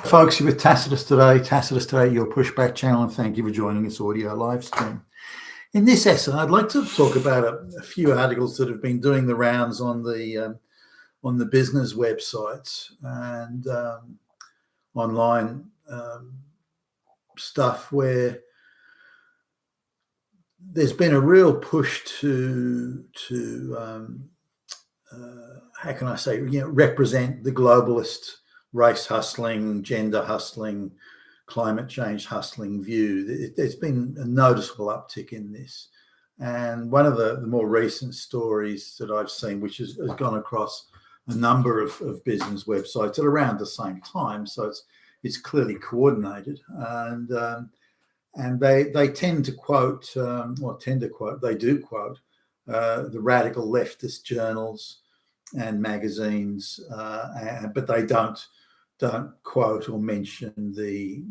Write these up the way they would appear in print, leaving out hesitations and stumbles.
Folks, you're with Tacitus today, your pushback channel, and thank you for joining this audio live stream. In this essay, I'd like to talk about a few articles that have been doing the rounds on the business websites and online stuff where there's been a real push to how can I say, represent the globalist race hustling, gender hustling, climate change hustling view. There's been a noticeable uptick in this. And one of the more recent stories that I've seen, which has gone across a number of business websites at around the same time, so it's clearly coordinated, and they tend to quote, they do quote the radical leftist journals and magazines, but they don't quote or mention the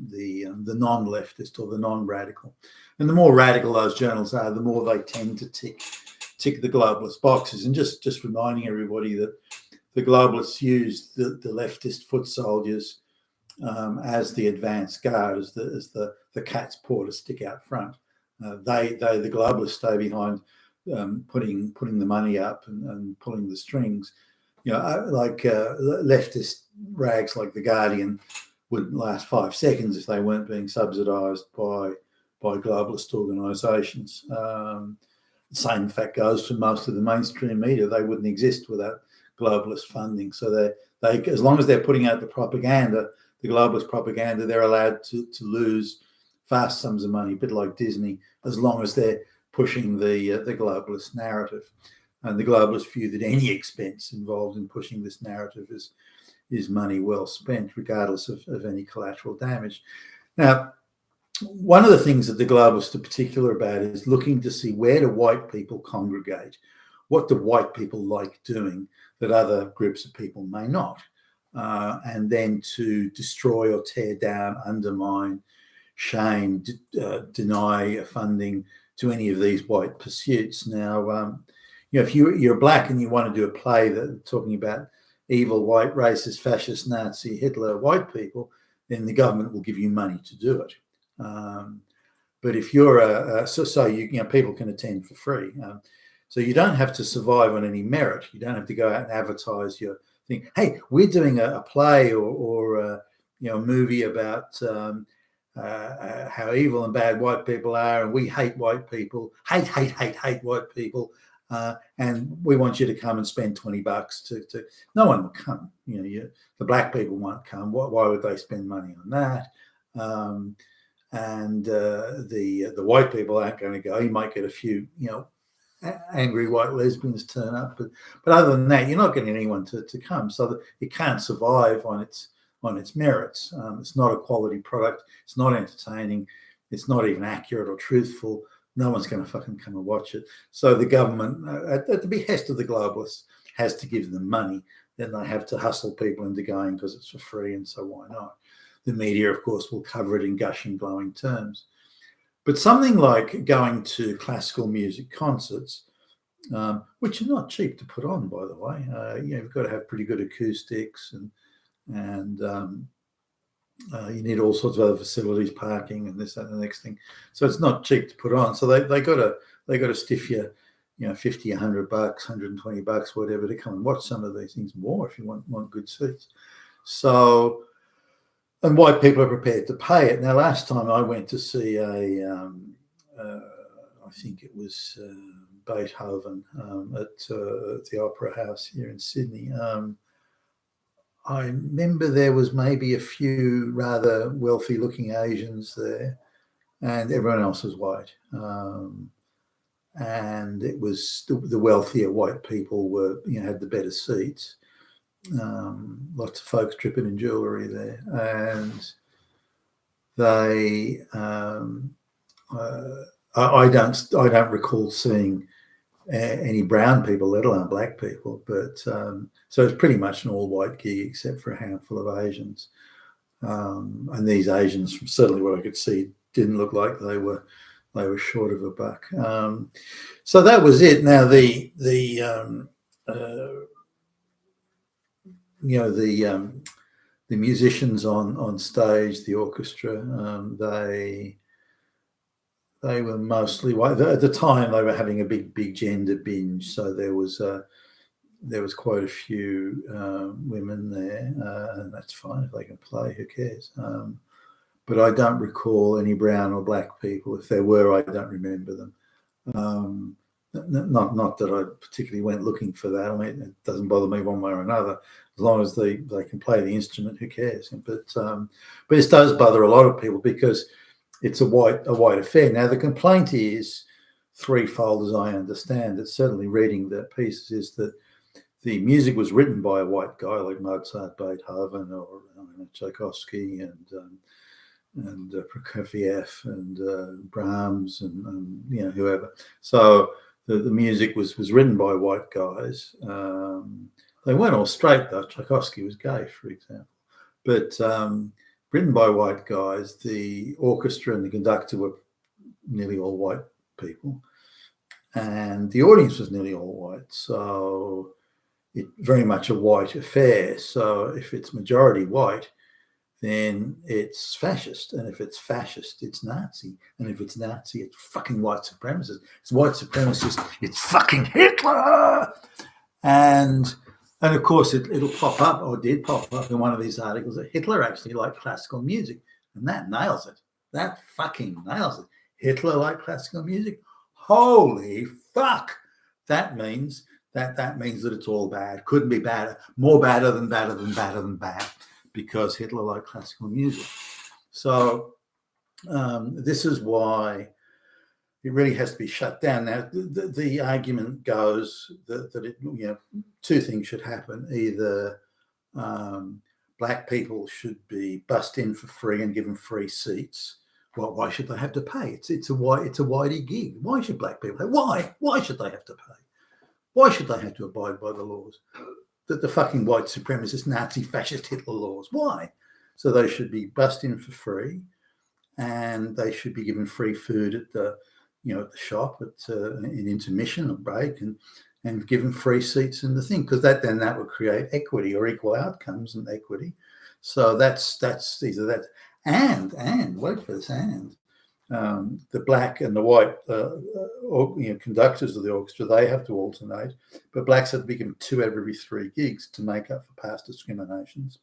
non-leftist or the non-radical. And the more radical those journals are, the more they tend to tick the globalist boxes. And just reminding everybody that the globalists use the leftist foot soldiers as the advance guard, as the cat's paw to stick out front. The globalists stay behind, putting the money up and pulling the strings. Leftist rags like The Guardian wouldn't last 5 seconds if they weren't being subsidised by globalist organisations. The same fact goes for most of the mainstream media. They wouldn't exist without globalist funding. So they as long as they're putting out the propaganda, the globalist propaganda, they're allowed to lose vast sums of money, a bit like Disney, as long as they're pushing the globalist narrative. And the globalists view that any expense involved in pushing this narrative is money well spent, regardless of any collateral damage. Now, one of the things that the globalists are particular about is looking to see where do white people congregate, what do white people like doing that other groups of people may not, and then to destroy or tear down, undermine, shame, deny funding to any of these white pursuits. Now, if you're black and you want to do a play that talking about evil, white, racist, fascist, Nazi, Hitler, white people, then the government will give you money to do it. But if you're people can attend for free. So you don't have to survive on any merit. You don't have to go out and advertise your thing. Hey, we're doing a play or a movie about how evil and bad white people are, and we hate white people, hate white people. And we want you to come and spend $20 to no one will come. The black people won't come. Why would they spend money on that? And the white people aren't going to go. You might get a few, angry white lesbians turn up, but other than that, you're not getting anyone to come. So that it can't survive on its merits. It's not a quality product. It's not entertaining. It's not even accurate or truthful. No one's going to fucking come and watch it. So the government, at the behest of the globalists, has to give them money. Then they have to hustle people into going because it's for free, and so why not? The media, of course, will cover it in gushing, glowing terms. But something like going to classical music concerts, which are not cheap to put on, by the way. You've got to have pretty good acoustics, and you need all sorts of other facilities, parking, and this, that, and the next thing. So it's not cheap to put on. So they got to stiff you, $50, $100, $120, whatever, to come and watch some of these things, more if you want good seats. So, and white people are prepared to pay it. Now, last time I went to see I think it was Beethoven at the Opera House here in Sydney. I remember there was maybe a few rather wealthy-looking Asians there, and everyone else was white. And it was the wealthier white people were, had the better seats. Lots of folks dripping in jewellery there, and they. I don't recall seeing any brown people, let alone black people, but so it's pretty much an all-white gig except for a handful of Asians, and these Asians, from certainly what I could see, didn't look like they were short of a buck. So that was it. Now the the musicians on stage, the orchestra, they were mostly white. At the time, they were having a big gender binge, so there was quite a few women there, and that's fine if they can play. Who cares? But I don't recall any brown or black people. If there were, I don't remember them. Not that I particularly went looking for that. I mean, it doesn't bother me one way or another, as long as they can play the instrument. Who cares? But it does bother a lot of people because it's a white affair. Now the complaint is threefold, as I understand it. Certainly, reading the pieces, is that the music was written by a white guy like Mozart, Beethoven, or Tchaikovsky, and Prokofiev, and Brahms, and whoever. So the music was written by white guys. They weren't all straight though. Tchaikovsky was gay, for example, but written by white guys. The orchestra and the conductor were nearly all white people, and the audience was nearly all white. So it's very much a white affair. So if it's majority white, then it's fascist. And if it's fascist, it's Nazi. And if it's Nazi, it's fucking white supremacist. It's white supremacist, it's fucking Hitler. And of course, it'll pop up, or did pop up in one of these articles, that Hitler actually liked classical music. And that nails it. That fucking nails it. Hitler liked classical music? Holy fuck. That means that it's all bad. Couldn't be badder. More badder than bad. Because Hitler liked classical music. So this is why it really has to be shut down. Now, the argument goes that two things should happen. Either black people should be bussed in for free and given free seats. Well, why should they have to pay? It's a whitey gig. Why should black people pay? Why should they have to pay? Why should they have to abide by the laws? The fucking white supremacist, Nazi, fascist Hitler laws. Why? So they should be bussed in for free, and they should be given free food at the shop in intermission or break, and given free seats in the thing, because that would create equity or equal outcomes and equity. So that's either that and wait for this and. The black and the white conductors of the orchestra, they have to alternate, but blacks have to be given 2 every 3 gigs to make up for past discriminations.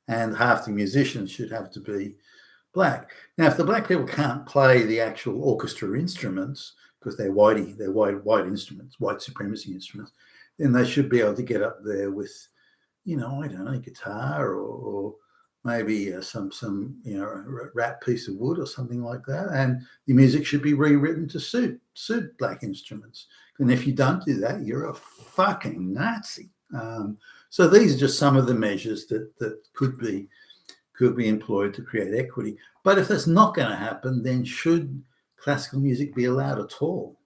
And half the musicians should have to be black. Now, if the black people can't play the actual orchestra instruments because they're white instruments, white supremacy instruments, then they should be able to get up there with, I don't know, guitar or maybe some rap piece of wood or something like that, and the music should be rewritten to suit black instruments. And if you don't do that, you're a fucking Nazi. So these are just some of the measures that could be employed to create equity. But if that's not going to happen, then should classical music be allowed at all?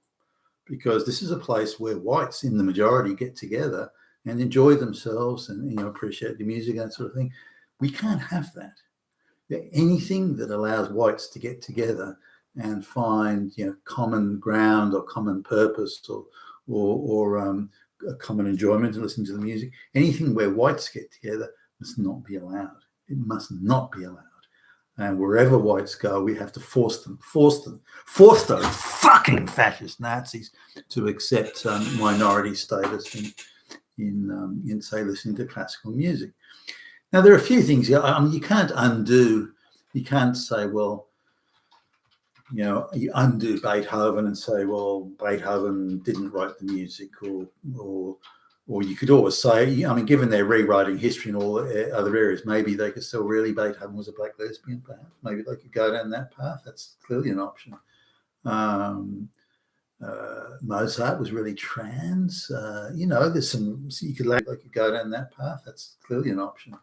Because this is a place where whites in the majority get together and enjoy themselves and appreciate the music and that sort of thing. We can't have that. Anything that allows whites to get together and find common ground or common purpose or a common enjoyment to listen to the music, anything where whites get together must not be allowed. It must not be allowed. And wherever whites go, we have to force those fucking fascist Nazis to accept minority status in say listening to classical music. Now, there are a few things. You can't undo. You can't say, well, you undo Beethoven and say, well, Beethoven didn't write the music, or you could always say, given they're rewriting history in all other areas, maybe they could still really Beethoven was a black lesbian. Perhaps maybe they could go down that path. That's clearly an option. Mozart was really trans. There's some. So you could go down that path. That's clearly an option.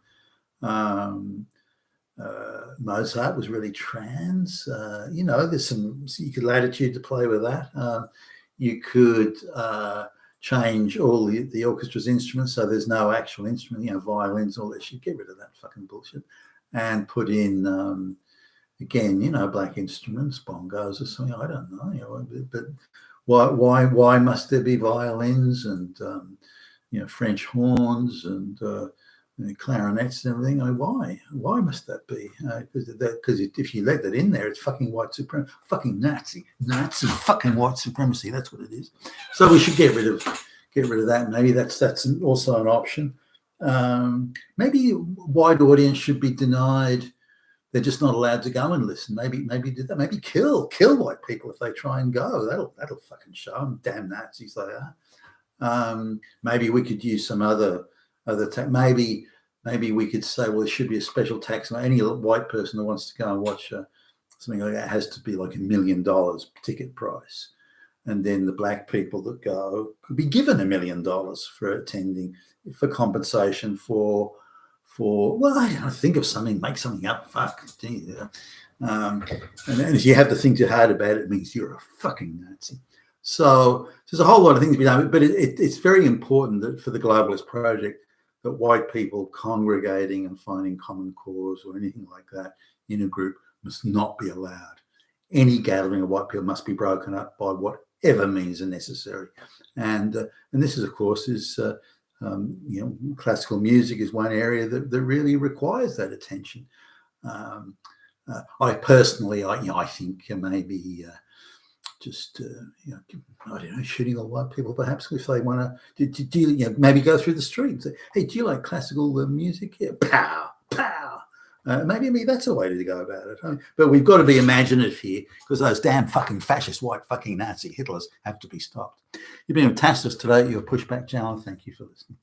Mozart was really trans. There's some. So you could latitude to play with that. You could change all the orchestra's instruments so there's no actual instrument. Violins, all that shit. Get rid of that fucking bullshit, and put in again, black instruments, bongos or something. I don't know. But why must there be violins and French horns and clarinets and everything. Why must that be? Because if you let that in there, it's fucking white supremacy, fucking Nazi fucking white supremacy. That's what it is. So we should get rid of that. Maybe that's also an option. Maybe wide audience should be denied. They're just not allowed to go and listen. Maybe do that. Maybe kill white people if they try and go. That'll fucking show them. Damn Nazis they are. Maybe we could use some other maybe we could say, well, there should be a special tax on any white person that wants to go and watch something like that. Has to be like $1 million ticket price, and then the black people that go could be given $1 million for attending, for compensation for well, I don't know, think of something, make something up. Fuck. And if you have to think too hard about it, it means you're a fucking Nazi. So there's a whole lot of things to be done, but it's very important that for the globalist project, that white people congregating and finding common cause or anything like that in a group must not be allowed. Any gathering of white people must be broken up by whatever means are necessary. And this is, of course, classical music is one area that really requires that attention. I personally, I think maybe just I don't know, shooting all white people perhaps if they want to maybe go through the street and say, hey, do you like classical music? Yeah, pow, pow. Maybe that's a way to go about it. But we've got to be imaginative here, because those damn fucking fascist white fucking Nazi Hitlers have to be stopped. You've been with Tacitus today, your Pushback Channel. Thank you for listening.